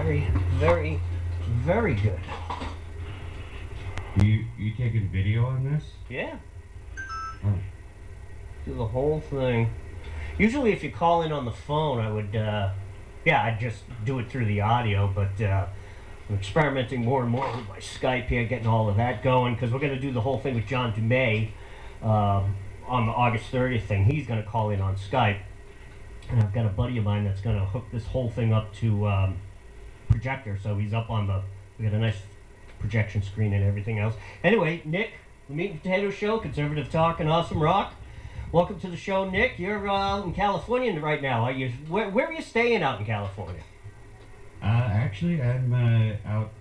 very, very, very good. You taking video on this? Yeah. Oh. Do the whole thing. Usually, if you call in on the phone, I would, yeah, I'd just do it through the audio, but I'm experimenting more and more with my Skype here, getting all of that going, because we're going to do the whole thing with John Dumay on the August 30th thing. He's going to call in on Skype, and I've got a buddy of mine that's going to hook this whole thing up to projector, so he's up on the, we got a nice projection screen and everything else. Anyway, Nick, the Meat and Potato Show, Conservative Talk and Awesome Rock. Welcome to the show, Nick. You're in California right now. Are you? Where are you staying out in California? Actually, I'm out,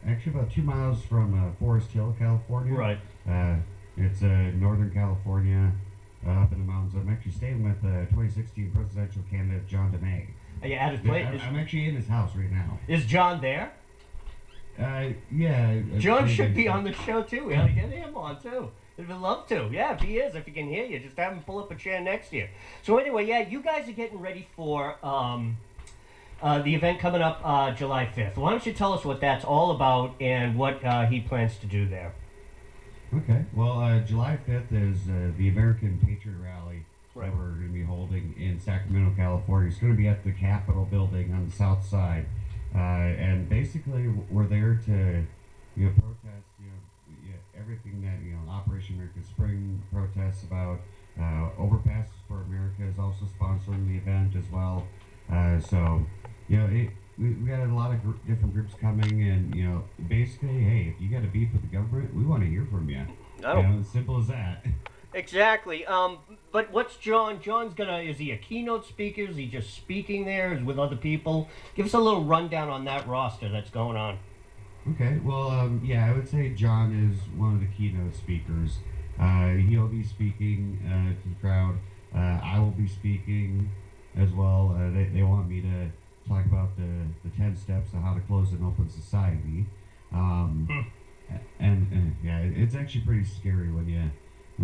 actually about 2 miles from Forest Hill, California. Right. It's Northern California, up in the mountains. I'm actually staying with 2016 presidential candidate John Dumay. Are you at his place? I'm actually in his house right now. Is John there? Yeah. John should be on the show too. We ought to get him on too. I'd love to. Yeah, if he is, if he can hear you, just have him pull up a chair next to you. So anyway, yeah, you guys are getting ready for the event coming up July 5th. Why don't you tell us what that's all about and what he plans to do there? Okay. Well, July 5th is the American Patriot Rally right. that we're going to be holding in Sacramento, California. It's going to be at the Capitol building on the south side. And basically, we're there to protest everything that Operation American Spring protests about. Overpasses for America is also sponsoring the event as well. So we got a lot of different groups coming, and basically, hey, if you got a beef with the government, we want to hear from you. As simple as that. Exactly. But what's John? John's is he a keynote speaker? Is he just speaking there? Is with other people? Give us a little rundown on that roster that's going on. Okay, well, yeah, I would say John is one of the keynote speakers. He'll be speaking to the crowd. I will be speaking as well. They want me to talk about the 10 steps of how to close an open society. And yeah, it's actually pretty scary when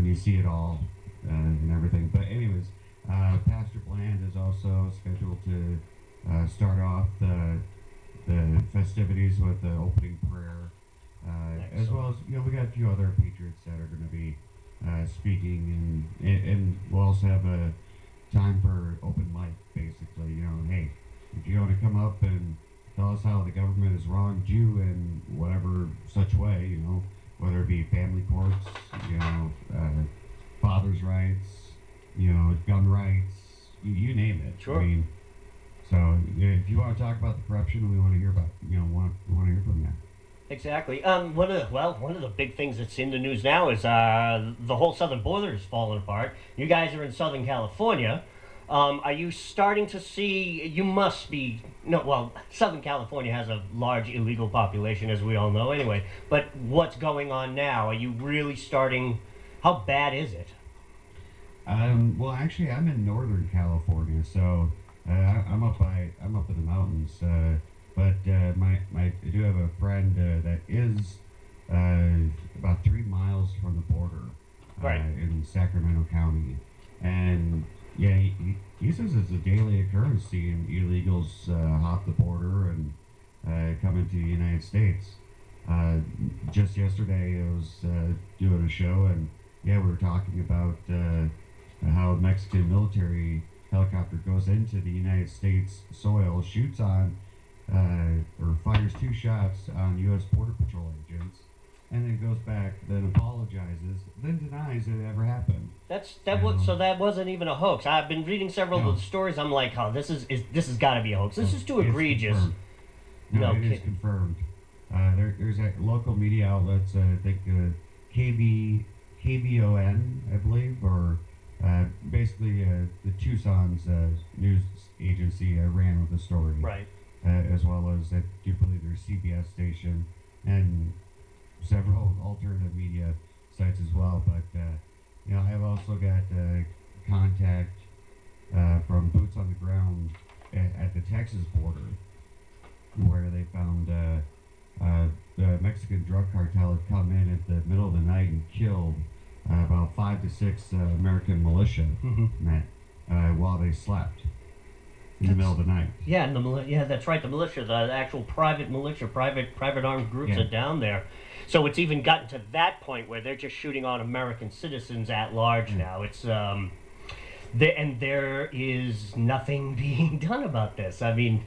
you see it all and everything. But anyways, Pastor Bland is also scheduled to start off the festivities with the opening prayer, as well as we got a few other patriots that are going to be speaking, and we'll also have a time for open mic. Basically, hey, if you want to come up and tell us how the government has wronged you in whatever such way, whether it be family courts, father's rights, gun rights, you name it. Sure. I mean, so if you want to talk about the corruption, we want to hear about, we want to hear from you. Exactly. One of the big things that's in the news now is the whole southern border is falling apart. You guys are in Southern California. Are you starting to see? You must be. No, well, Southern California has a large illegal population, as we all know, anyway. But what's going on now? Are you really starting? How bad is it? Well, actually, I'm in Northern California, so. I'm up in the mountains, but I do have a friend that is about 3 miles from the border, right. In Sacramento County, and yeah, he says it's a daily occurrence seeing illegals hop the border and come into the United States. Just yesterday, I was doing a show, and yeah, we were talking about how Mexican military helicopter goes into the United States soil, shoots on, or fires 2 shots on U.S. Border Patrol agents, and then goes back, then apologizes, then denies it ever happened. So that wasn't even a hoax. I've been reading several of the stories. I'm like, oh, this has got to be a hoax. This is too egregious. Confirmed. No, it is confirmed. There's local media outlets. I think KBON, I believe, or. Basically, the Tucson's news agency ran with the story, right? As well as I do believe their CBS station and several alternative media sites as well. But I've also got contact from boots on the ground at the Texas border, where they found the Mexican drug cartel had come in at the middle of the night and killed about 5 to 6 American militia men while they slept. in the middle of the night. Yeah, and yeah, that's right. The militia, the actual private militia, private armed groups Yeah. are down there. So it's even gotten to that point where they're just shooting on American citizens at large Yeah. now. And there is nothing being done about this. I mean,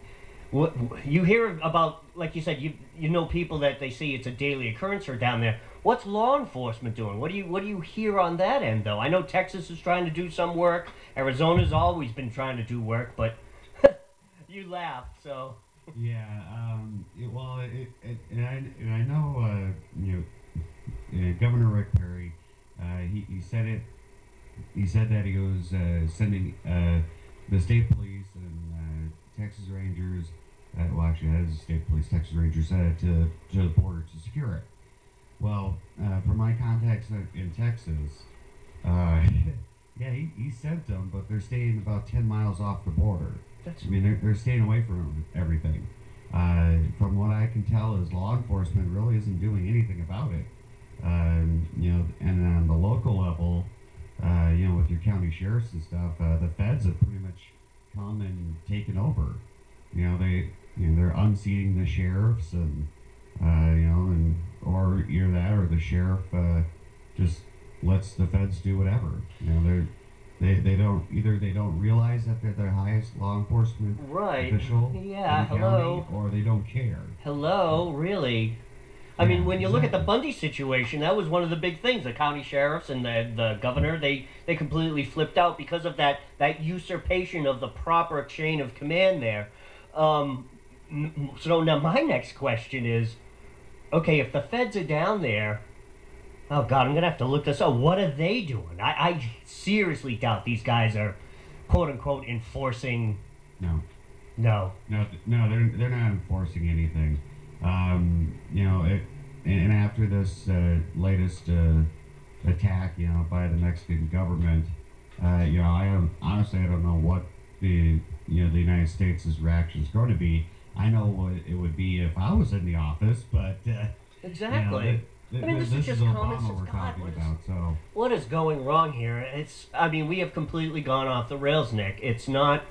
what you hear about, like you said, you know people that they see it's a daily occurrence are down there. What's law enforcement doing? What do you hear on that end though? I know Texas is trying to do some work. Arizona's always been trying to do work, but you laughed, so Yeah. And I know Governor Rick Perry. He said it. He said that he was sending the state police and Texas Rangers. Well, actually, that is the state police, Texas Rangers, to the border to secure it. Well, from my contacts in Texas, uh, yeah, he sent them, but they're staying about 10 miles off the border. that's I mean, they're staying away from everything. From what I can tell, is law enforcement really isn't doing anything about it. And on the local level, with your county sheriffs and stuff, the feds have pretty much come and taken over. They're unseating the sheriffs, and or either that or the sheriff just lets the feds do whatever. They don't, either they don't realize that they're the highest law enforcement right. official Yeah, in the hello. county, or they don't care. Hello, really? I Yeah, mean, when you look at the exactly. Bundy situation, that was one of the big things. The county sheriffs and the governor, they completely flipped out because of that usurpation of the proper chain of command there. So now my next question is, okay, if the feds are down there, oh God, I'm gonna have to look this up. What are they doing? I seriously doubt these guys are, quote unquote, enforcing. No. No. No, they're not enforcing anything. And after this latest attack, by the Mexican government, I don't know what the United States' reaction is going to be. I know what it would be if I was in the office, but Exactly. I mean, this is this is just common Obama sense. we're God, talking about. So what is going wrong here? I mean, we have completely gone off the rails, Nick. It's not,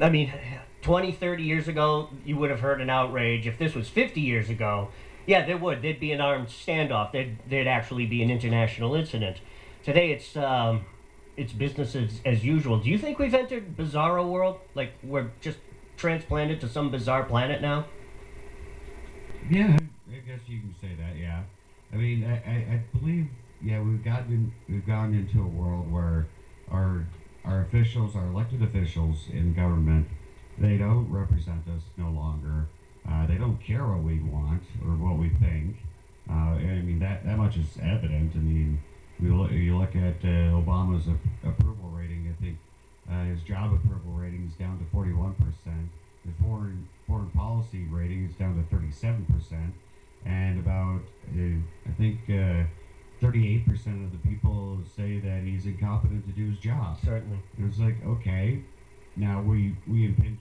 I mean, 20, 30 years ago, you would have heard an outrage. If this was 50 years ago, yeah, there would. There'd be an armed standoff. There'd actually be an international incident. Today, it's business as usual. Do you think we've entered bizarro world? Like, we're just transplanted to some bizarre planet now? yeah, I guess you can say that. Yeah, I mean, I believe, yeah, we've gotten into a world where our our elected officials in government, they don't represent us no longer. They don't care what we want or what we think. I mean, that much is evident. I mean, you look at Obama's approval rating. I think his job approval rating is down to 41%. His foreign policy rating is down to 37%, and about I think 38% of the people say that he's incompetent to do his job. Certainly. And it's like, okay, now we impeached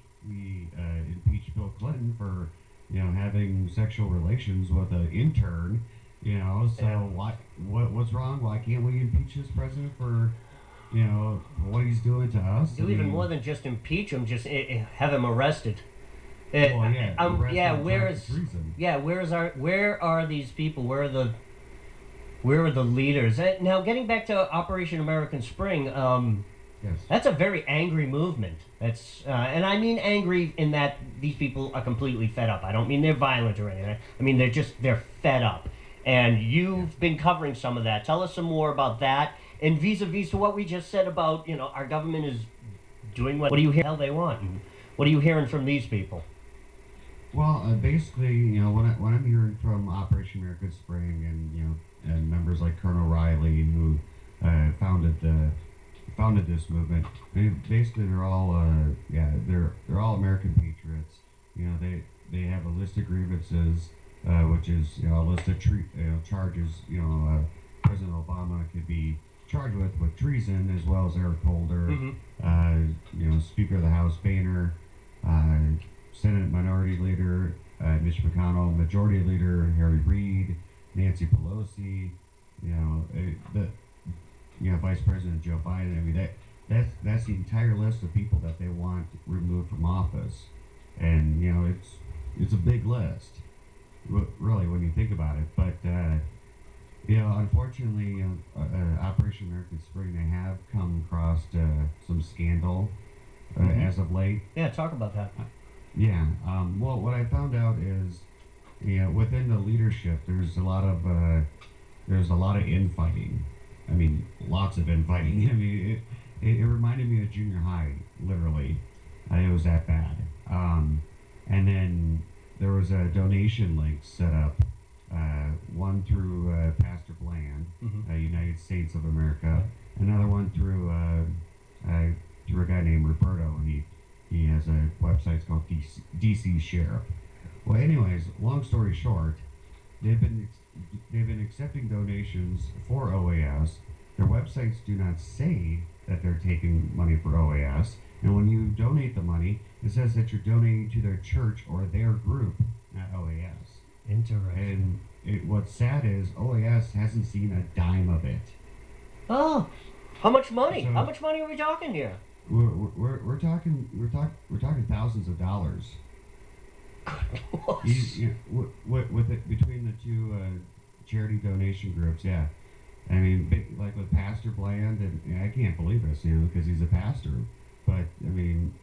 Bill Clinton for having sexual relations with an intern. So Yeah. what's wrong? Why can't we impeach this president for what he's doing to us? I Do even mean, more than just impeach him, just have him arrested. well, yeah, arrest Yeah. on charge of treason. Where are these people? Where are the leaders? Now, getting back to Operation American Spring, Yes. that's a very angry movement. And I mean angry in that these people are completely fed up. I don't mean they're violent or anything. I mean they're fed up. And you've been covering some of that. Tell us some more about that. And vis-a-vis to what we just said about, our government is doing what do you hear hell they want? And what are you hearing from these people? Well, basically, when I'm hearing from Operation American Spring and members like Colonel Riley who founded this movement, basically they're all they're all American patriots. They have a list of grievances, which is a list of charges. President Obama could be charged with treason, as well as Eric Holder, Mm-hmm. Speaker of the House Boehner, Senate Minority Leader Mitch McConnell, Majority Leader Harry Reid, Nancy Pelosi, the Vice President Joe Biden. I mean, that's the entire list of people that they want removed from office, and it's a big list, really, when you think about it. But unfortunately, Operation American Spring, they have come across some scandal as of late. Yeah, talk about that. Yeah. Well, what I found out is, within the leadership, there's a lot of infighting. I mean, lots of infighting. I mean, it reminded me of junior high, literally. It was that bad. And then there was a donation link set up, one through Pastor Bland, United States of America, another one through a guy named Roberto. He has a website, it's called DC Sheriff. Well, anyways, long story short, they've been accepting donations for OAS. Their websites do not say that they're taking money for OAS, and when you donate the money, it says that you're donating to their church or their group, not OAS. Interesting. And what's sad is OAS hasn't seen a dime of it. Oh, how much money? So, how much money are we talking here? We're talking thousands of dollars. With it between the two charity donation groups, yeah. I mean, like with Pastor Bland, and I can't believe this, because he's a pastor. But I mean,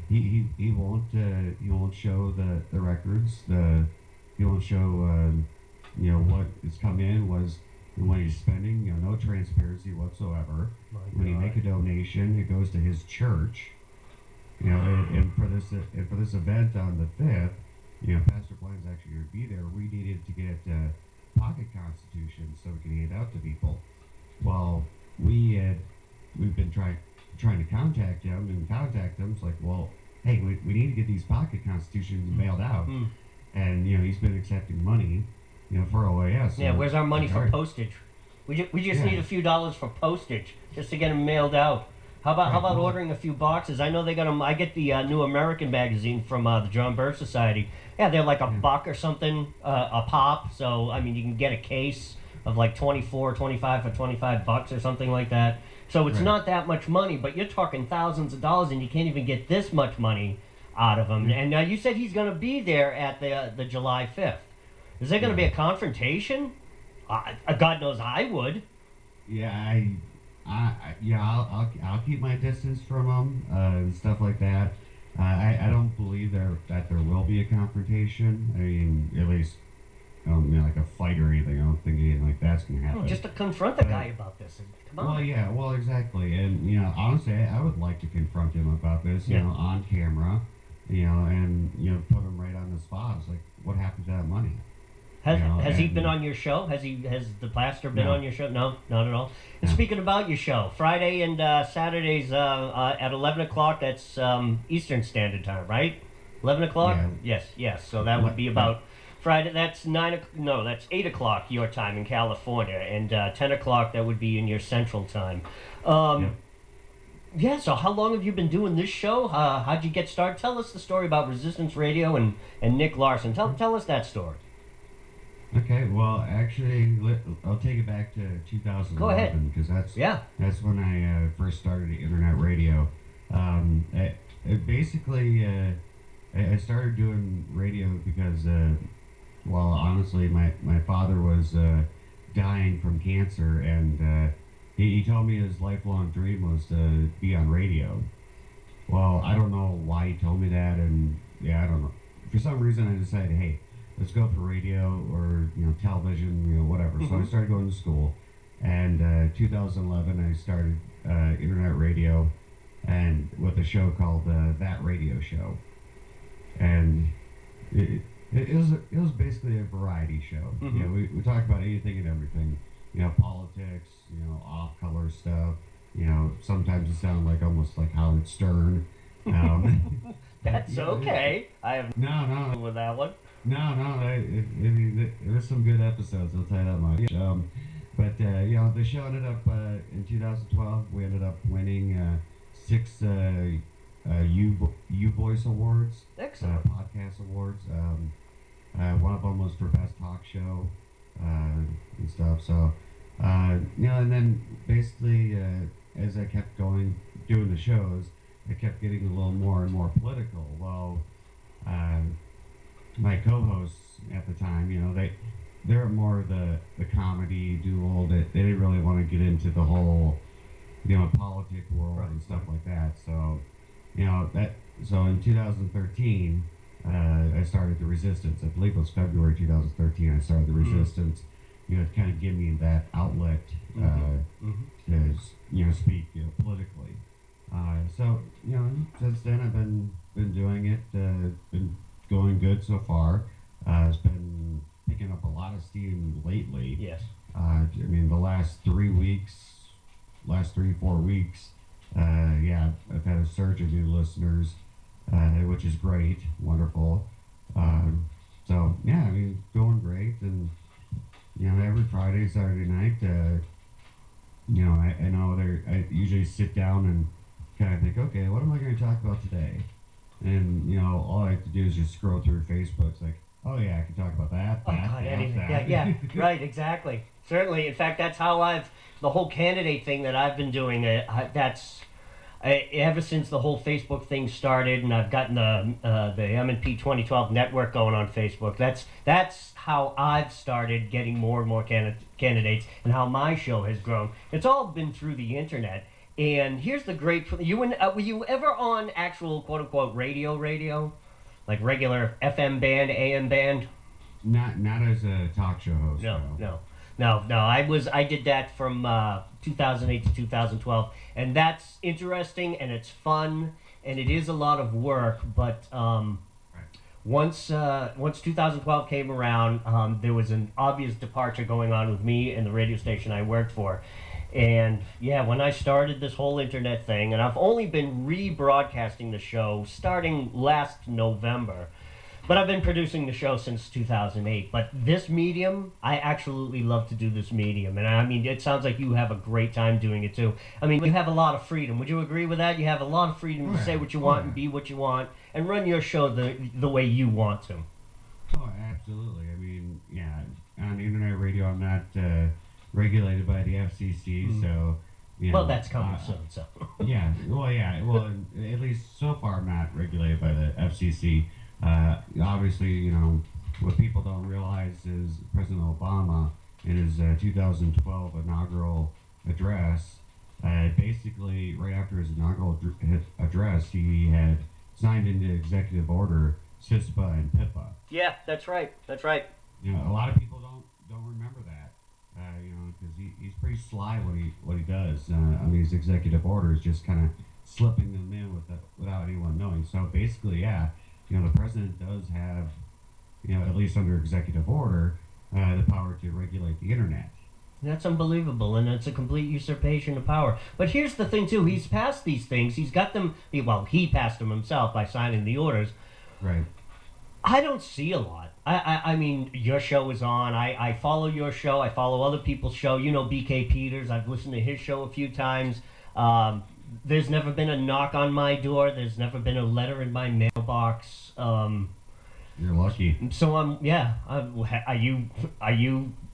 he won't show the records. He won't show what has come in when he's spending. No transparency whatsoever. When you make a donation, it goes to his church. And for this event on the 5th, Pastor Blind's actually going to be there. We needed to get pocket constitutions so we can hand out to people. Well, we've been trying to contact him. It's like, well, hey, we need to get these pocket constitutions mailed out. And he's been accepting money, for OAS. So yeah, where's our money for postage? We just need a few dollars for postage just to get them mailed out. How about ordering a few boxes? I know they got them. I get the New American magazine from the John Birch Society. Yeah, they're like a buck or something a pop. So I mean, you can get a case of like 25 for $25 or something like that. So it's not that much money, but you're talking thousands of dollars, and you can't even get this much money out of him. And you said he's going to be there at the July 5th. Is there going to be a confrontation? God knows I would. Yeah, I'll keep my distance from him and stuff like that. I don't believe that there will be a confrontation. I mean, at least like a fight or anything. I don't think anything like that's gonna happen. Just to confront the guy about this. Come on. Well, exactly. And honestly, I would like to confront him about this. On camera. And put him right on the spot. It's like, what happened to that money? Has he been on your show? Has the pastor been on your show? No, not at all. And speaking about your show, Friday and Saturdays at 11 o'clock. That's Eastern Standard Time, right? 11 o'clock. Yes. So that would be about Friday. That's 8 o'clock your time in California, and 10 o'clock that would be in your Central Time. Yeah, so how long have you been doing this show? How'd you get started? Tell us the story about Resistance Radio and Nick Larson. Tell us that story. Okay, well, actually, I'll take it back to 2011. Go ahead. Because that's when I first started internet radio. I started doing radio because, honestly, my father was dying from cancer, and he told me his lifelong dream was to be on radio. Well, I don't know why he told me that, and I don't know. For some reason, I decided, hey, let's go for radio or television, whatever. So I started going to school, and 2011 I started internet radio, and with a show called That Radio Show, and it was basically a variety show. We talked about anything and everything. Politics, off-color stuff. Sometimes it sounded like almost like Howard Stern. That's okay. I have no with that one. No, there was some good episodes, I'll tell you that much. But the show ended up in 2012. We ended up winning 6 U-Voice Awards. Excellent. Podcast awards. One of them was for Best Talk Show and stuff. So, and then basically as I kept doing the shows, it kept getting a little more and more political. Well, um, my co-hosts at the time, they're more the comedy duo that they didn't really want to get into the whole politic world Right. and stuff like that. So that so in 2013, I started the Resistance. I believe it was February 2013. I started the Resistance. To kind of give me that outlet to speak politically. So since then I've been doing it. Been going good so far. It's been picking up a lot of steam lately. Yes. I mean, the last 3 4 weeks, yeah, I've had a surge of new listeners, which is great, wonderful. So yeah, I mean, going great, and every Friday, Saturday night, I know I usually sit down and kind of think, okay, what am I going to talk about today? And all I have to do is just scroll through Facebook. It's like, oh yeah, I can talk about that. Oh that, God, that, anything. that. Yeah, yeah, right, exactly. Certainly. In fact, that's how the whole candidate thing that I've been doing. Ever since the whole Facebook thing started, and I've gotten the M&P 2012 network going on Facebook. That's how I've started getting more and more candidates, and how my show has grown. It's all been through the internet. And here's the great. Were you ever on actual quote unquote radio, like regular FM band, AM band? Not as a talk show host. No. I did that from 2008 to 2012, and that's interesting and it's fun and it is a lot of work. But Right. once 2012 came around, there was an obvious departure going on with me and the radio station I worked for. And yeah, when I started this whole internet thing, and I've only been rebroadcasting the show starting last November, but I've been producing the show since 2008. But this medium, I absolutely love to do this medium. And I mean, it sounds like you have a great time doing it too. I mean, you have a lot of freedom. Would you agree with that? You have a lot of freedom to say what you want and be what you want and run your show the way you want to. Oh, absolutely. I mean, yeah, on internet radio, I'm not regulated by the FCC, so Well, that's coming soon, so. yeah, well, at least so far, I'm not regulated by the FCC. Obviously, what people don't realize is President Obama, in his 2012 inaugural address, basically right after his inaugural address, he had signed into executive order CISPA and PIPA. Yeah, that's right. That's right. A lot of people don't remember that. Because he's pretty sly what he does. On these executive orders, just kind of slipping them in without anyone knowing. So basically, yeah, the president does have, at least under executive order, the power to regulate the internet. That's unbelievable, and it's a complete usurpation of power. But here's the thing, too. He's passed these things. He's got them. Well, he passed them himself by signing the orders. Right. I don't see a lot. I mean, your show is on. I follow your show. I follow other people's show. BK Peters. I've listened to his show a few times. There's never been a knock on my door. There's never been a letter in my mailbox. You're lucky. So are you?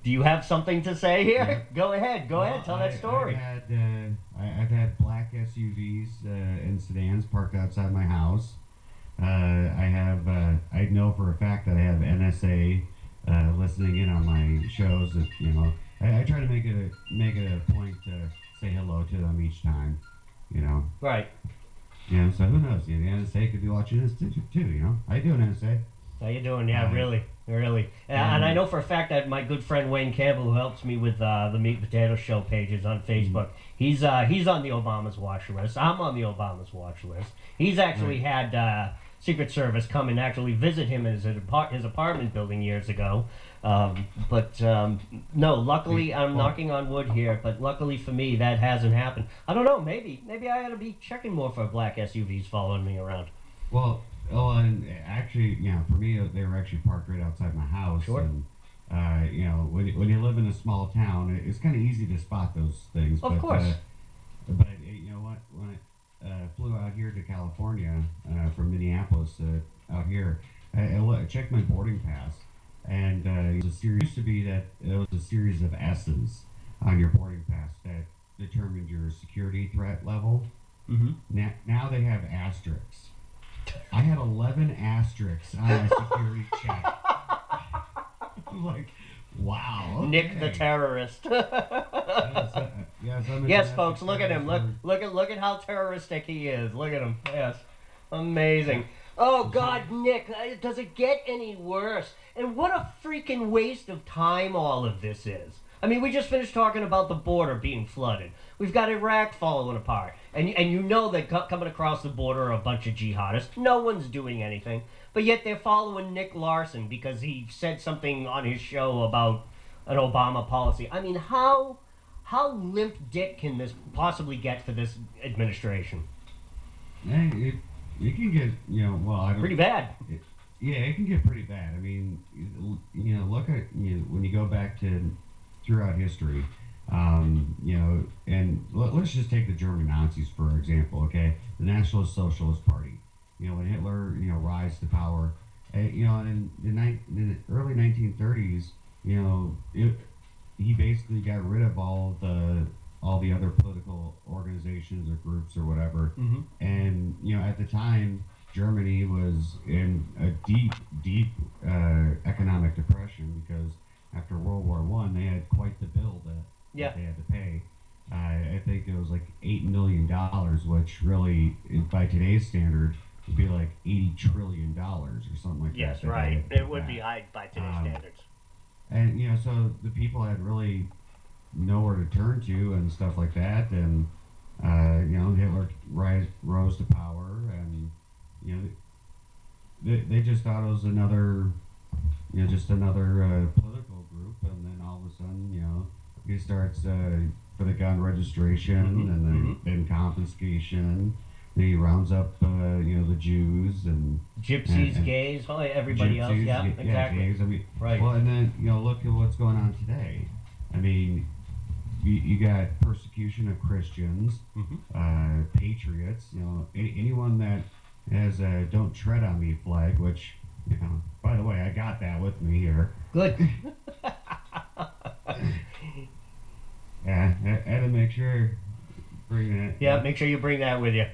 Do you have something to say here? Yeah. Go ahead. Tell that story. I've had black SUVs and sedans parked outside my house. I know for a fact that I have NSA listening in on my shows. That I try to make it a point to say hello to them each time. Right. So who knows? The NSA could be watching this too. How you doing, NSA? How you doing? Yeah, really. And I know for a fact that my good friend Wayne Campbell, who helps me with the Meat and Potato Show pages on Facebook, he's on the Obama's watch list. I'm on the Obama's watch list. He's actually had Secret Service come and actually visit him in his apartment building years ago. No, luckily, I'm knocking on wood here, but luckily for me, that hasn't happened. I don't know, maybe I ought to be checking more for black SUVs following me around. Well, and actually, for me, they were actually parked right outside my house. Sure. And, when you live in a small town, it's kind of easy to spot those things. Of course. But you know what? When I flew out here to California from Minneapolis out here, I checked my boarding pass, and it used to be that it was a series of S's on your boarding pass that determined your security threat level. Mm-hmm. Now they have asterisks. I had 11 asterisks on my security check. I'm like, wow. Okay. Nick the terrorist. Yes, I'm a Yes, domestic folks, look at him. terrorist. Look at how terroristic he is. Look at him. Yes, amazing. Oh God, Nick, does it get any worse? And what a freaking waste of time all of this is. I mean, we just finished talking about the border being flooded. We've got Iraq falling apart, and you know that coming across the border are a bunch of jihadists. No one's doing anything, but yet they're following Nick Larson because he said something on his show about an Obama policy. I mean, how limp dick can this possibly get for this administration? Yeah, it can get, well, I don't. Pretty bad. Yeah, it can get pretty bad. I mean, look at, when you go back to throughout history, and let's just take the German Nazis for example. Okay, the National Socialist Party. When Hitler, rise to power, in the early 1930s, he basically got rid of all the other political organizations or groups or whatever. Mm-hmm. And at the time, Germany was in a deep economic depression because after World War One, they had quite the bill that they had to pay. I think it was like $8 million, which really, by today's standard, would be like $80 trillion or something like that. Yes, right. It would be high by today's standards. And so the people had really nowhere to turn to and stuff like that, and Hitler rose to power, and they just thought it was another political group, and then all of a sudden he starts for the gun registration, and then confiscation. Then he rounds up the Jews and gypsies, gays, everybody else. Yeah, exactly. Gays. I mean, right. Well, and then look at what's going on today. I mean, you got persecution of Christians, patriots. Anyone that has a "Don't Tread on Me" flag, which by the way, I got that with me here. Good. Yeah, I had to make sure bring that. Yeah, make sure you bring that with you.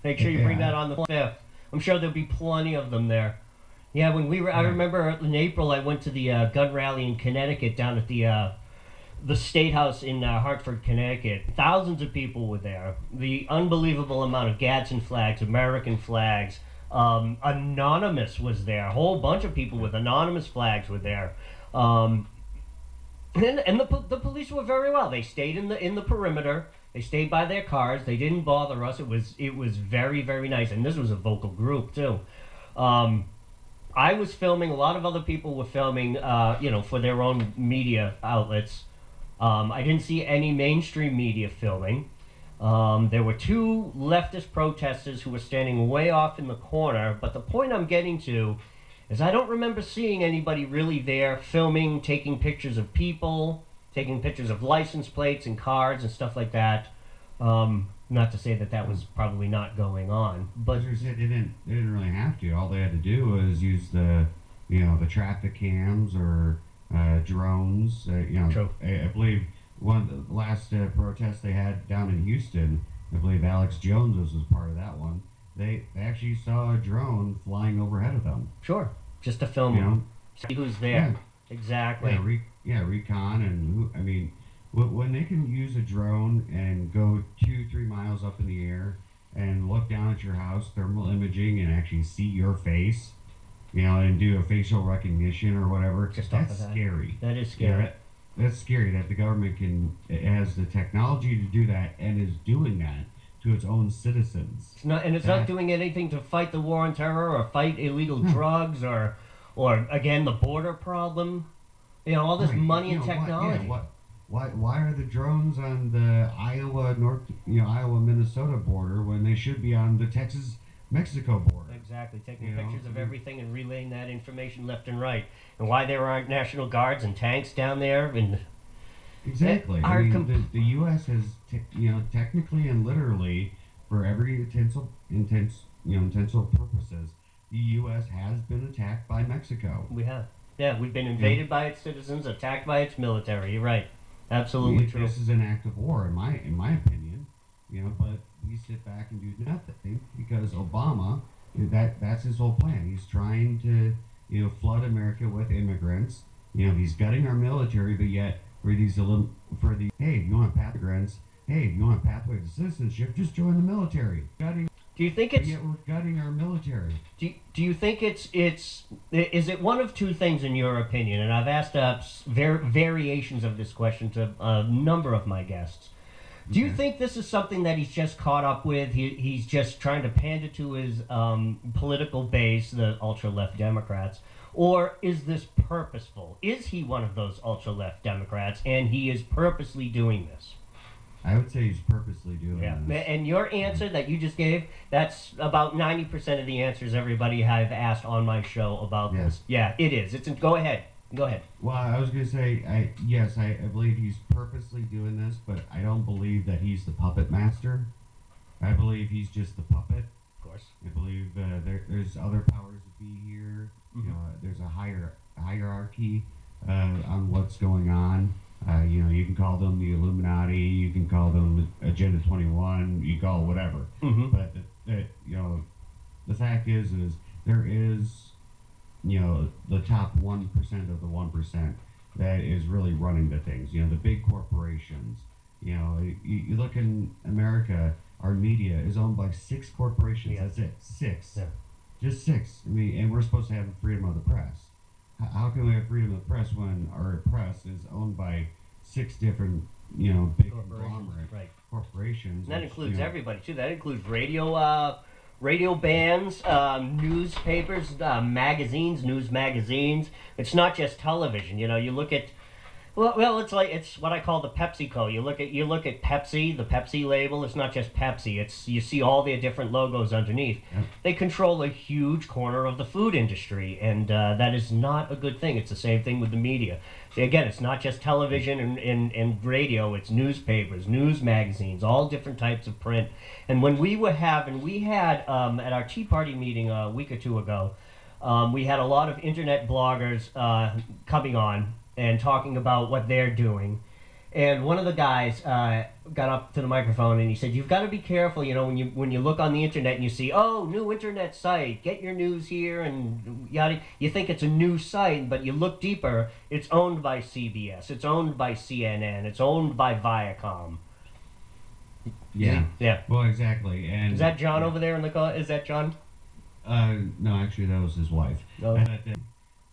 Make sure you bring that on the 5th. I'm sure there'll be plenty of them there. Yeah, when we were, I remember in April I went to the gun rally in Connecticut down at the State House in Hartford, Connecticut. Thousands of people were there. The unbelievable amount of Gadsden flags, American flags. Anonymous was there. A whole bunch of people with anonymous flags were there. And the police were very well. They stayed in the perimeter. They stayed by their cars. They didn't bother us. It was very, very nice. And this was a vocal group too. I was filming. A lot of other people were filming. For their own media outlets. I didn't see any mainstream media filming. There were two leftist protesters who were standing way off in the corner. But the point I'm getting to is I don't remember seeing anybody really there filming, taking pictures of people, taking pictures of license plates and cars and stuff like that. Not to say that was probably not going on, but they didn't really have to. All they had to do was use the traffic cams or drones. True. I believe one of the last protests they had down in Houston, I believe Alex Jones was part of that one. They actually saw a drone flying overhead of them. Sure, just to film them, see who's there. Yeah. Exactly. Recon and when they can use a drone and go 2-3 miles up in the air and look down at your house, thermal imaging, and actually see your face, and do a facial recognition or whatever. That's scary. That is scary. That's scary that the government has the technology to do that and is doing that to its own citizens. It's not doing anything to fight the war on terror or fight illegal drugs or again the border problem. All this money and technology. Why are the drones on the Iowa Minnesota border when they should be on the Texas-Mexico border? Exactly, taking pictures of everything and relaying that information left and right. And why there aren't National Guards and tanks down there. And exactly. The U.S. has, technically and literally, for every intentional purposes, the U.S. has been attacked by Mexico. We have. Yeah, we've been invaded by its citizens, attacked by its military. You're right. Absolutely true. This is an act of war, in my opinion. But we sit back and do nothing because Obama, that's his whole plan. He's trying to flood America with immigrants. He's gutting our military, but yet for the hey, you want immigrants? Hey, you want a pathway to citizenship? Just join the military. Gutting, Do you think but it's yet we're gutting our military. do you think it's is it one of two things in your opinion? And I've asked variations of this question to a number of my guests. Do you Okay. think this is something that he's just caught up with? He's just trying to pander to his political base, the ultra left Democrats, or is this purposeful? Is he one of those ultra left Democrats, and he is purposely doing this? I would say he's purposely doing Yeah, this. and your answer that you just gave, that's about 90% of the answers everybody have asked on my show about Yeah. this. Yeah, it is. Go ahead. Go ahead. Well, I was gonna say, I believe he's purposely doing this, but I don't believe that he's the puppet master. I believe he's just the puppet. Of course. I believe there's other powers that be here. Mhm. There's a hierarchy on what's going on. You can call them the Illuminati, you can call them Agenda 21, you call it whatever. Mm-hmm. But the fact is there is the top 1% of the 1% that is really running the things. The big corporations. You look in America, our media is owned by 6 corporations. Yeah. That's it, 6. Yeah. Just 6. I mean, and we're supposed to have freedom of the press. How can we have freedom of the press when our press is owned by 6 different, big conglomerate Right. corporations? And that which, includes everybody too. That includes radio bands, newspapers, magazines, news magazines. It's not just television. You look at it's what I call the PepsiCo. You look at Pepsi, the Pepsi label. It's not just Pepsi. You see all their different logos underneath. Yep. They control a huge corner of the food industry, and that is not a good thing. It's the same thing with the media. See, again, it's not just television and radio. It's newspapers, news magazines, all different types of print. And when we had at our Tea Party meeting a week or two ago, we had a lot of internet bloggers coming on and talking about what they're doing. And one of the guys got up to the microphone and he said, "You've got to be careful, when you look on the internet and you see, oh, new internet site, get your news here, and yada. You think it's a new site, but you look deeper, it's owned by CBS, it's owned by CNN, it's owned by Viacom." Yeah. Yeah. Well, exactly. And Is that John over there in the call? Is that John? No, actually, that was his wife. No.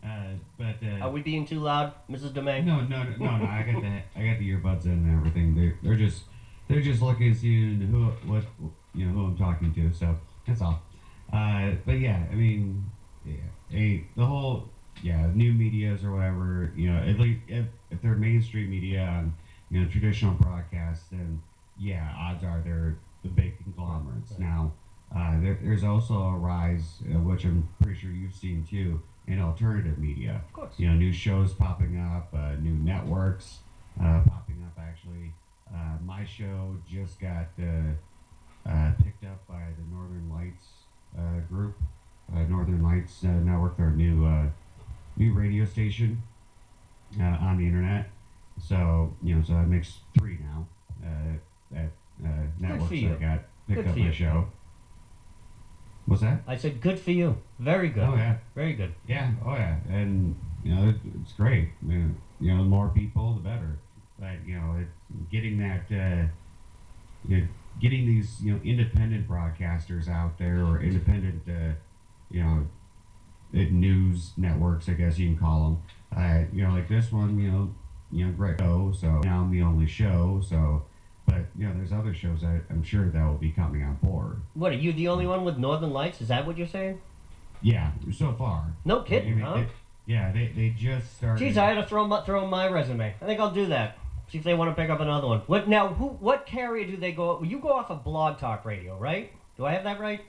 Are But we being too loud, Mrs. DeMay? no. I got the earbuds in and everything. They're just looking and seeing who I'm talking to. So that's all. But yeah, I mean, the whole new medias or whatever. At least if they're mainstream media on traditional broadcasts, then yeah, odds are they're the big conglomerates. Right. Now, there's also a rise, which I'm pretty sure you've seen too, in alternative media. Of course. New shows popping up, new networks popping up. Actually, my show just got picked up by the Northern Lights group, Northern Lights Network, their new radio station on the internet. So so that makes 3 now. Networks for you. that got picked Good up for my you. show. What's that? I said, good for you. Very good. Oh yeah. Very good. Yeah, oh yeah, and it's great. The more people, the better. But getting that, getting these independent broadcasters out there, or independent, news networks, I guess you can call them. Like this one, great show. So now I'm the only show. So, but there's other shows I'm sure that will be coming on board. What, are you the only one with Northern Lights? Is that what you're saying? Yeah, so far. No kidding, huh? They just started. Geez, I had to throw my resume. I think I'll do that. See if they want to pick up another one. What carrier do they go? You go off of Blog Talk Radio, right? Do I have that right?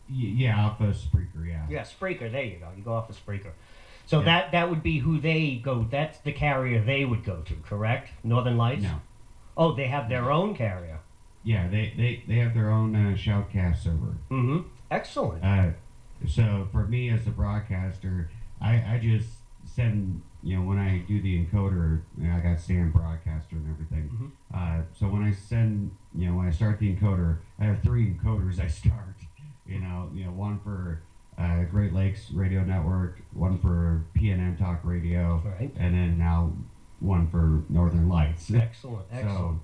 Yeah, off of Spreaker, yeah. Yeah, Spreaker. There you go. You go off of Spreaker. So Yeah. that would be who they go. That's the carrier they would go to, correct? Northern Lights. No. Oh, they have their own carrier. Yeah, they have their own shoutcast server. Mm-hmm. Excellent. So for me as a broadcaster, I just send, when I do the encoder, I got Sam Broadcaster and everything. Mm-hmm. So when I send, when I start the encoder, I have three encoders I start. One for Great Lakes Radio Network, one for PNN Talk Radio, Right. and then now one for Northern Lights. Excellent, excellent. So,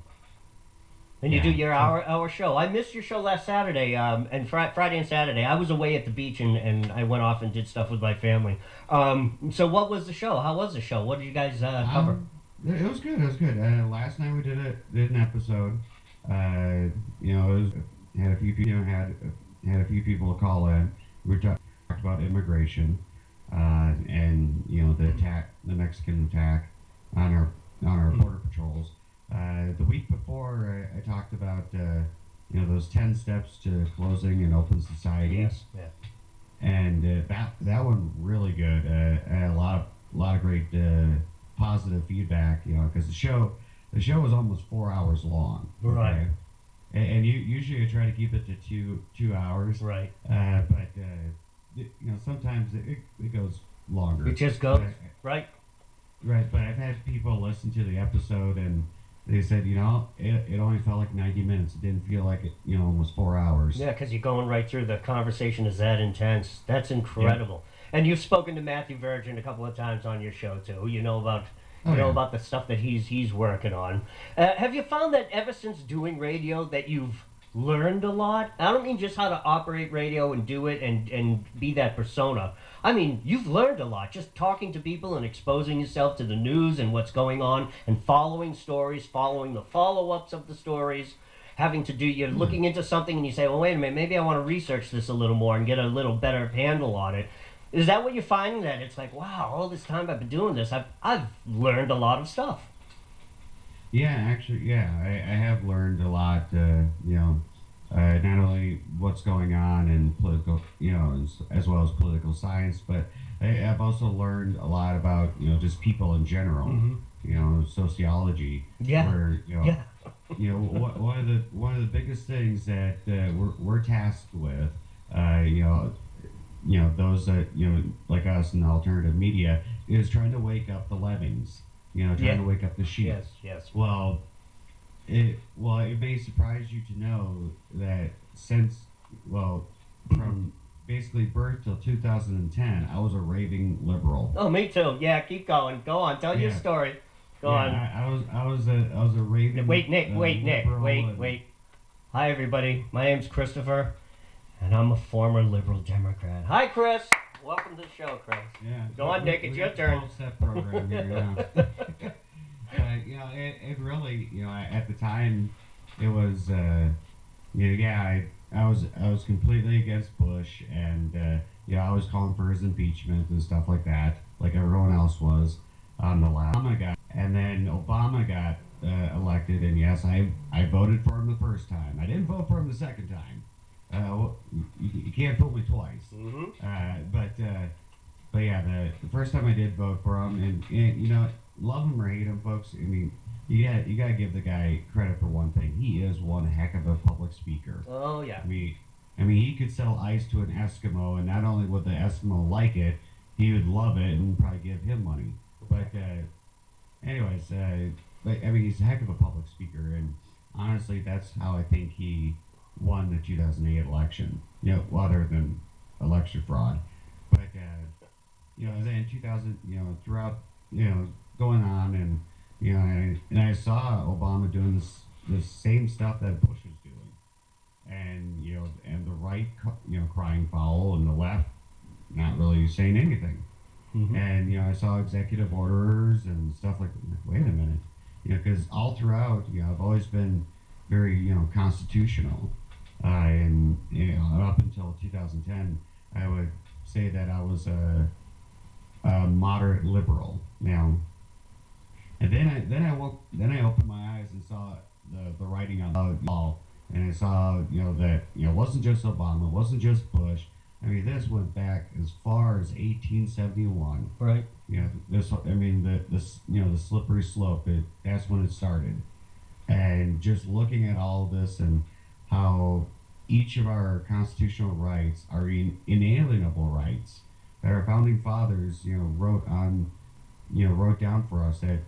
And you yeah. do your hour show. I missed your show last Saturday, and Friday and Saturday. I was away at the beach, and I went off and did stuff with my family. So what was the show? How was the show? What did you guys cover? It was good. It was good. Last night we did an episode. Had a few people had a few people call in. We talked about immigration, and the Mexican attack on our border patrols. The week before, I talked about those 10 steps to closing an open society. Yes. Yeah. And that one really good. I had a lot of great positive feedback. Because the show was almost 4 hours long. Right. Okay? And usually I try to keep it to 2 hours. Right. But sometimes it goes longer. It just goes right. Right. But I've had people listen to the episode and they said, it only felt like 90 minutes. It didn't feel like it, almost 4 hours. Yeah, because you're going right through. The conversation is that intense. That's incredible. Yeah. And you've spoken to Matthew Virgin a couple of times on your show too. You know about the stuff that he's working on. Have you found that ever since doing radio that you've learned a lot? I don't mean just how to operate radio and do it and be that persona. I mean, you've learned a lot just talking to people and exposing yourself to the news and what's going on and following stories, following the follow-ups of the stories, you're looking into something and you say, well, wait a minute, maybe I want to research this a little more and get a little better handle on it. Is that what you're finding? That it's like, wow, all this time I've been doing this, I've learned a lot of stuff. Yeah, actually, yeah, I have learned a lot, not only what's going on in political, as well as political science, but I've also learned a lot about, just people in general, sociology. Yeah. Where, Yeah. one of the biggest things that we're tasked with, those that, like us in the alternative media, is trying to wake up the lemmings, trying to wake up the sheep. Yes. Well, it may surprise you to know that from basically birth till 2010, I was a raving liberal. Oh, me too. Yeah, keep going. Go on. Tell your story. Go on. I was a raving. Wait, Nick. Wait. Hi, everybody. My name's Christopher, and I'm a former liberal Democrat. Hi, Chris. Welcome to the show, Chris. Yeah. Go on, Nick. It's your turn. 12-step program here. But it really, at the time, it was, I was completely against Bush, and I was calling for his impeachment and stuff like that, like everyone else was on the left. And then Obama got elected, and yes, I voted for him the first time. I didn't vote for him the second time. You can't fool me twice. Mm-hmm. But yeah, the first time I did vote for him, and love him or hate him, folks. I mean, you gotta give the guy credit for one thing. He is one heck of a public speaker. Oh yeah. I mean, he could sell ice to an Eskimo, and not only would the Eskimo like it, he would love it and probably give him money. But anyways, he's a heck of a public speaker, and honestly, that's how I think he won the 2008 election. Other than election fraud, but then 2000, throughout, going on, and I saw Obama doing this same stuff that Bush was doing, and and the right, crying foul, and the left not really saying anything. Mm-hmm. And I saw executive orders and stuff like, wait a minute, because all throughout, I've always been very, constitutional, and up until 2010, I would say that I was a moderate liberal. Now, and then I opened my eyes and saw the writing on the wall, and I saw that it wasn't just Obama, it wasn't just Bush. I mean, this went back as far as 1871. Right. The slippery slope. That's when it started, and just looking at all this and how each of our constitutional rights are inalienable rights. that our founding fathers, wrote on, wrote down for us that,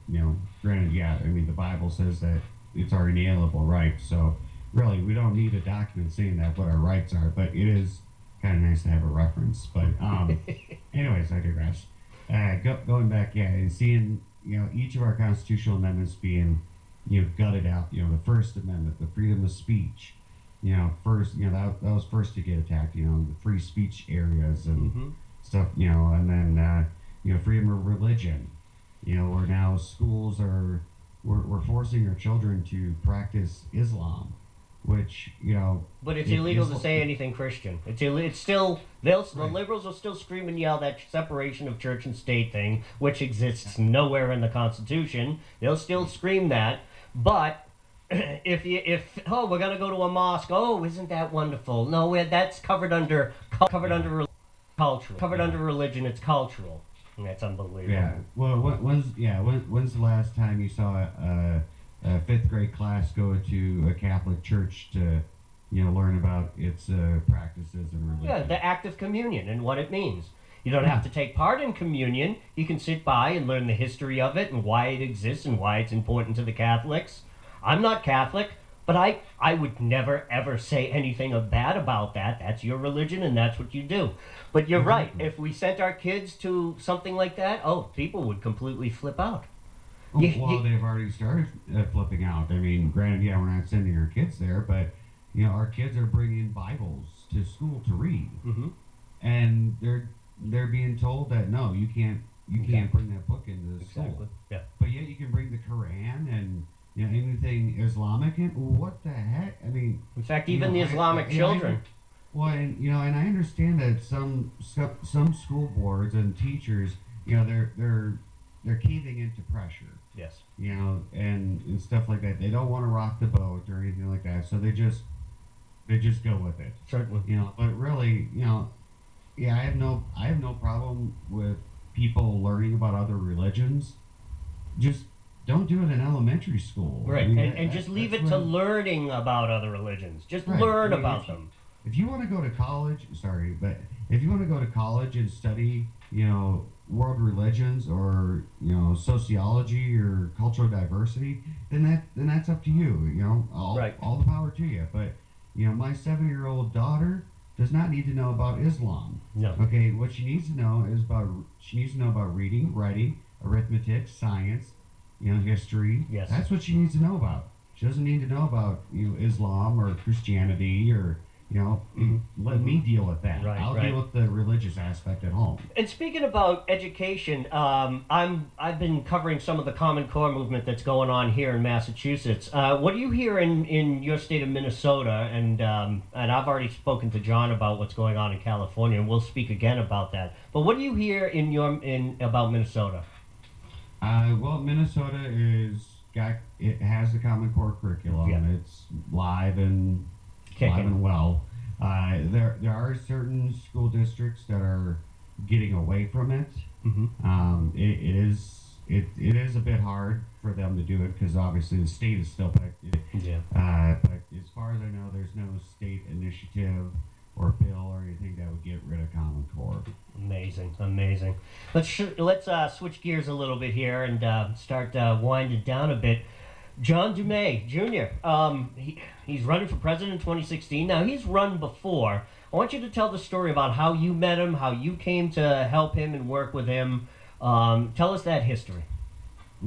granted, yeah, I mean, the Bible says that it's our inalienable rights. So really, we don't need a document saying that what our rights are, but it is kind of nice to have a reference. But anyways, I digress. Going back, yeah, and seeing, each of our constitutional amendments being, gutted out. The First Amendment, the freedom of speech. First, that was first to get attacked. The free speech areas and Mm-hmm. stuff. And then freedom of religion. Where now schools are, we're forcing our children to practice Islam, which But it's it illegal is. to say anything Christian. It's still the Right. liberals will still scream and yell that separation of church and state thing, which exists nowhere in the Constitution. They'll still scream that, but if oh, we're gonna go to a mosque, oh, isn't that wonderful? No, that's covered Yeah. under cultural, covered Yeah. under religion. It's cultural. And that's Yeah. unbelievable. Well, when's the last time you saw a fifth grade class go to a Catholic church to, learn about its practices and Yeah, religion? the act of communion and what it means. You don't Yeah. have to take part in communion. You can sit by and learn the history of it and why it exists and why it's important to the Catholics. I'm not Catholic, but I would never ever say anything bad about that. That's your religion and that's what you do. But you're right. Exactly. If we sent our kids to something like that, oh, people would completely flip out. Oh, well, they've already started flipping out. I mean, granted, yeah, we're not sending our kids there, but our kids are bringing Bibles to school to read, Mm-hmm. and they're being told that no, you can't bring that book into the school. Exactly. Yeah. But yet you can bring the Quran and anything Islamic in. What the heck? I mean, In fact, you even know, the I, Islamic you know, I, children. well, and I understand that some school boards and teachers, they're caving into pressure, Yes. and stuff like that. They don't want to rock the boat or anything like that, so they just go with it, Certainly. But really, yeah, I have no problem with people learning about other religions. Just don't do it in elementary school. I Right. mean, And just leave it to learning about other religions. Just Right. I learn mean, about them. if you want to go to college, sorry, but if you want to go to college and study, world religions or sociology or cultural diversity, then that's up to you. All Right. all the power to you. But my 7-year-old daughter does not need to know about Islam. No. Okay, what she needs to know about reading, writing, arithmetic, science, history. Yes. That's what she needs to know about. She doesn't need to know about Islam or Christianity or Mhm. let me deal with that. Right, I'll right. deal with the religious aspect at home. And speaking about education, I've been covering some of the Common Core movement that's going on here in Massachusetts. What do you hear in your state of Minnesota? And I've already spoken to John about what's going on in California, and we'll speak again about that. But what do you hear in about Minnesota? Well, Minnesota it has the Common Core curriculum. Yeah. It's live and Kicking. well. There are certain school districts that are getting away from it. Mm-hmm. It is a bit hard for them to do it because obviously the state is still back. Yeah. But as far as I know, there's no state initiative or bill or anything that would get rid of Common Core. Amazing, amazing. Let's switch gears a little bit here and start winding down a bit. John Dumais Jr. He's running for president in 2016. Now he's run before. I want you to tell the story about how you met him, how you came to help him and work with him. Tell us that history.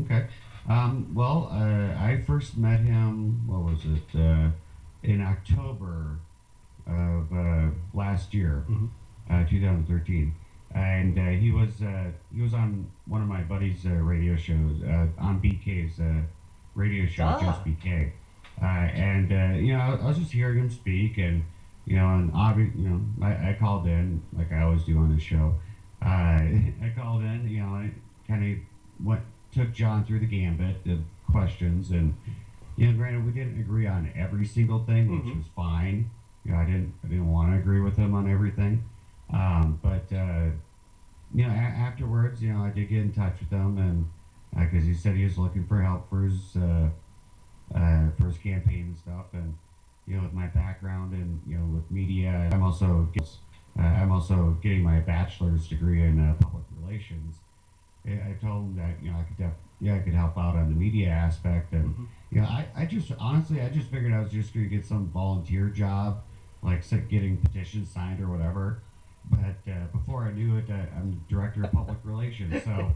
Okay. Well, I first met him. What was it? In October of last year, Mhm. 2013, and he was on one of my buddy's radio shows on BK's radio show, Ah. Just BK, and I was just hearing him speak, and I called in like I always do on the show. I called in, I kind of took John through the gambit of questions, and granted we didn't agree on every single thing, which Mhm. was fine. I didn't want to agree with him on everything, but afterwards, I did get in touch with him, and because he said he was looking for help for his campaign and stuff, and with my background and with media, I'm also I'm also getting my bachelor's degree in public relations. I told him that I could help out on the media aspect, and Hmm. I just honestly I just figured I was just going to get some volunteer job, like getting petitions signed or whatever. But before I knew it, I'm director of public relations. So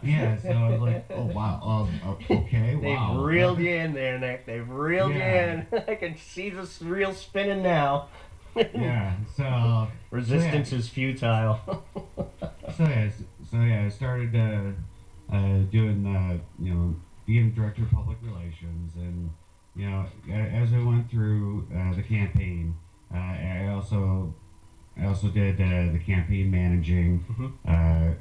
yeah, so I was like, oh wow, okay, They've wow, reeled you in there, Nick. They've reeled you yeah, in. I can see this reel spinning now. yeah. So yeah, Resistance is futile. so yeah, so yeah, I started doing being director of public relations, and as I went through the campaign, I also did the campaign managing, Hmm.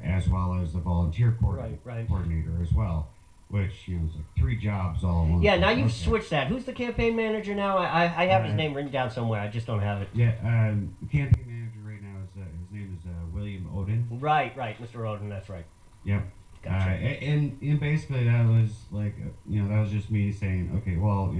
as well as the volunteer Right, right. coordinator as well, which is like three jobs all in one. Yeah, now you've Okay. switched that. Who's the campaign manager now? I have his Uh, name written down somewhere. I just don't have it. yeah, the campaign manager right now is his name is William Odin. Right, right. Mr. Roden, that's right. Yep. Gotcha. And basically that was like that was just me saying, okay, well,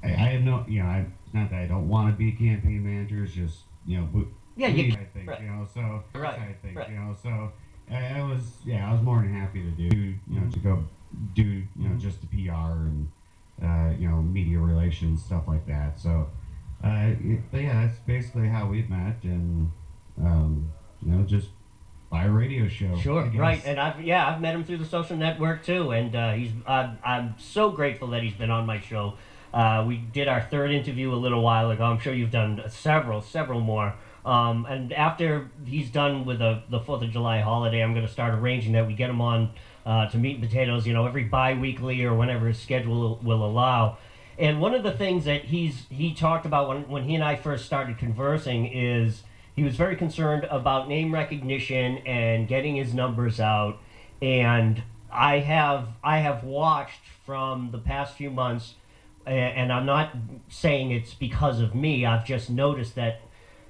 I have no, it's not that I don't want to be a campaign manager. It's just Yeah, believe you. I think Right, so that's right, how I think right. so I was more than happy to do to go do just the PR and media relations stuff like that. So but yeah, that's basically how we've met, and just by a radio show, I Sure, right, guess. and I've met him through the social network too, and I'm so grateful that he's been on my show. We did our third interview a little while ago. I'm sure you've done several more. And after he's done with the Fourth of July holiday, I'm going to start arranging that we get him on to Meat and Potatoes, every bi-weekly or whenever his schedule will allow. And one of the things that he talked about when he and I first started conversing is he was very concerned about name recognition and getting his numbers out. And I have watched from the past few months, and I'm not saying it's because of me. I've just noticed that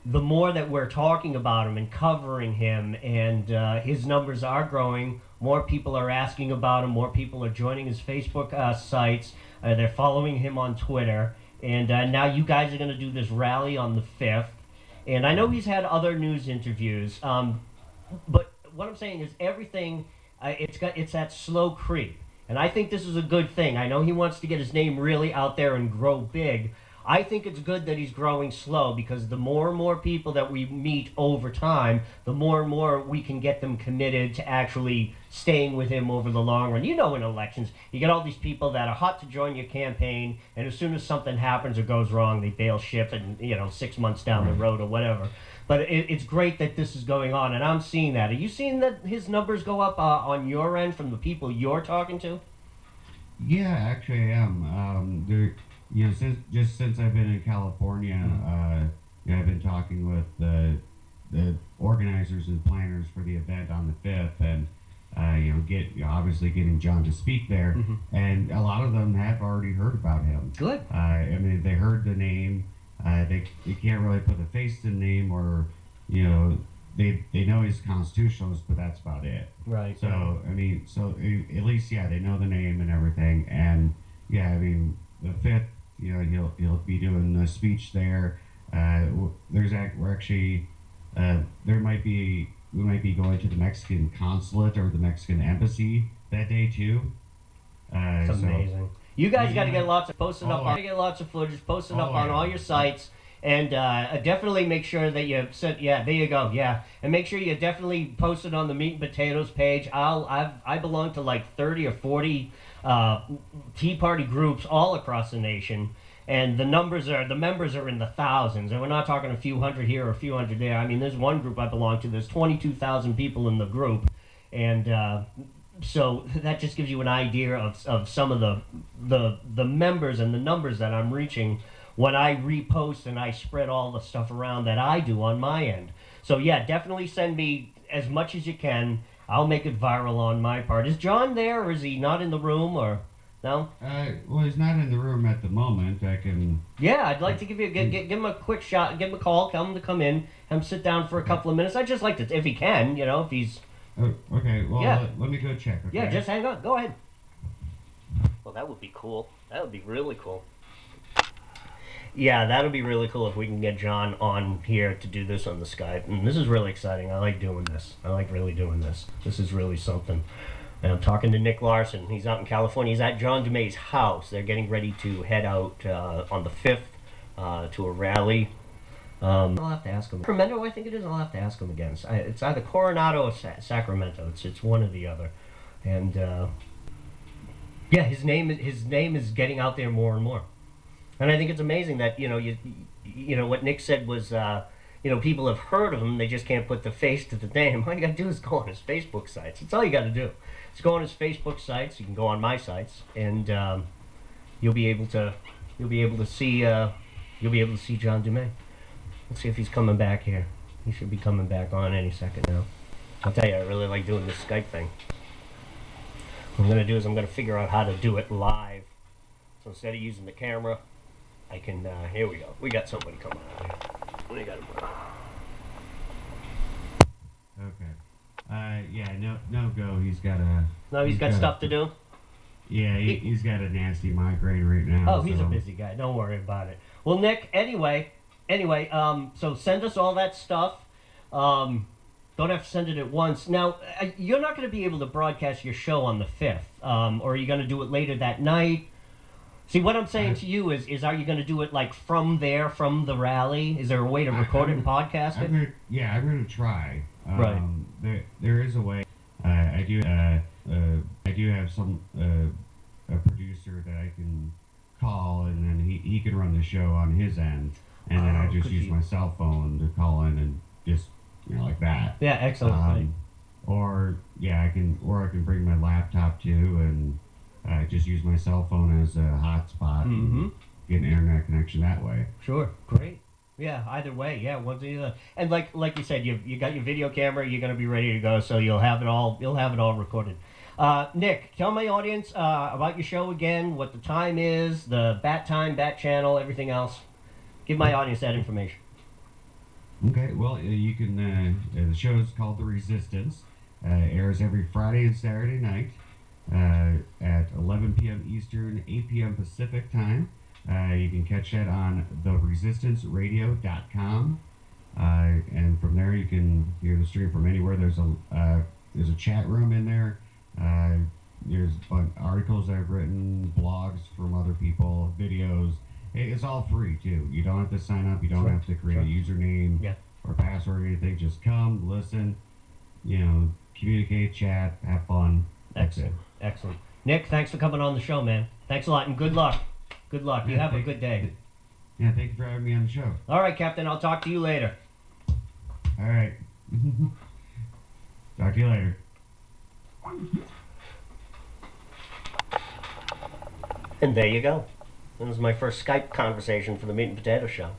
the more that we're talking about him and covering him, and his numbers are growing. More people are asking about him. More people are joining his Facebook sites. They're following him on Twitter. And now you guys are going to do this rally on the 5th. And I know he's had other news interviews. But what I'm saying is everything, it's that slow creep. And I think this is a good thing. I know he wants to get his name really out there and grow big. I think it's good that he's growing slow, because the more and more people that we meet over time, the more and more we can get them committed to actually staying with him over the long run. In elections, you get all these people that are hot to join your campaign, and as soon as something happens or goes wrong, they bail ship, and 6 months down the Right. road or whatever. But it's great that this is going on, and I'm seeing that. Are you seeing that his numbers go up on your end from the people you're talking to? Yeah, actually, I am. There, since I've been in California, I've been talking with the organizers and planners for the event on the 5th, and obviously getting John to speak there, Hmm. and a lot of them have already heard about him. Good. I mean, they heard the name. They can't really put a face to the name, or they know he's a constitutionalist, but that's about it. Right. So I mean, at least they know the name and everything, and yeah, I mean the 5th, he'll be doing a speech there. We're actually there might be we might be going to the Mexican consulate or the Mexican embassy that day too. It's So amazing. You guys got to yeah, get lots of posted up. oh Gotta get lots of footage posted up oh on all yeah, your sites, and definitely make sure that you sent. Yeah, there you go. Yeah, and make sure you definitely post it on the Meat and Potatoes page. I belong to like 30 or 40 Tea Party groups all across the nation. And the members are in the thousands, and we're not talking a few hundred here or a few hundred there. I mean, there's one group I belong to. There's 22,000 people in the group, and so that just gives you an idea of some of the members and the numbers that I'm reaching when I repost and I spread all the stuff around that I do on my end. So yeah, definitely send me as much as you can. I'll make it viral on my part. Is John there, or is he not in the room, or no? well, he's not in the room at the moment. I can. Yeah, I'd like to give him a quick shot, give him a call, tell him to come in, have him sit down for a couple of minutes. I'd just like to, if he can, if he's Oh, okay. Well, yeah. let me go check. Okay. Yeah, just hang on. Go ahead. Well, that would be cool. That would be really cool. Yeah, that'll be really cool if we can get John on here to do this on the Skype. And this is really exciting. I like doing this. I like really doing this. This is really something. And I'm talking to Nick Larson. He's out in California. He's at John DeMay's house. They're getting ready to head out on the 5th to a rally. I'll have to ask him. Sacramento, I think it is. I'll have to ask him again. It's either Coronado or Sacramento. It's one or the other. And yeah, his name is getting out there more and more. And I think it's amazing that you know what Nick said was people have heard of him, they just can't put the face to the name. All you gotta do is go on his Facebook sites. That's all you gotta do. Just go on his Facebook sites. You can go on my sites, and you'll be able to see John DeMay. Let's see if he's coming back here. He should be coming back on any second now. I'll tell you, I really like doing this Skype thing. What I'm gonna do is I'm gonna figure out how to do it live. So instead of using the camera, I can, here we go. We got somebody coming out here. We got him. Okay. Yeah, no go. He's got He's got stuff to do? Yeah, he's got a nasty migraine right now. Oh, he's a busy guy. Don't worry about it. Well, Nick, anyway, so send us all that stuff. Don't have to send it at once. Now, you're not going to be able to broadcast your show on the 5th, or are you going to do it later that night? See, what I'm saying to you is are you going to do it like from the rally? Is there a way to record it and podcast it? I'm going to try. Right. There is a way. I do have some a producer that I can call, and then he can run the show on his end, and then I just use my cell phone to call in and just like that. Yeah, excellent. I can bring my laptop too, and just use my cell phone as a hotspot and get an internet connection that way. Sure, great. Yeah, either way, yeah, one to the other. And like you said, you got your video camera, you're gonna be ready to go, so you'll have it all recorded. Nick, tell my audience about your show again, what the time is, the bat time, bat channel, everything else. Give my audience that information. Okay, well, you can. The show is called The Resistance. Airs every Friday and Saturday night at 11 p.m. Eastern, 8 p.m. Pacific time. You can catch that on theresistanceradio.com, and from there you can hear the stream from anywhere. There's a chat room in there. There's articles I've written, blogs from other people, videos. It's all free too. You don't have to sign up. You don't have to create a username or password or anything. Just come, listen, communicate, chat, have fun. Excellent. Excellent. Nick, thanks for coming on the show, man. Thanks a lot, and good luck. Good luck. You have a good day. Yeah, thank you for having me on the show. All right, Captain. I'll talk to you later. All right. Talk to you later. And there you go. That was my first Skype conversation for the Meat and Potato Show.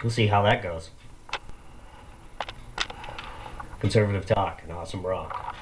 We'll see how that goes. Conservative talk and awesome rock.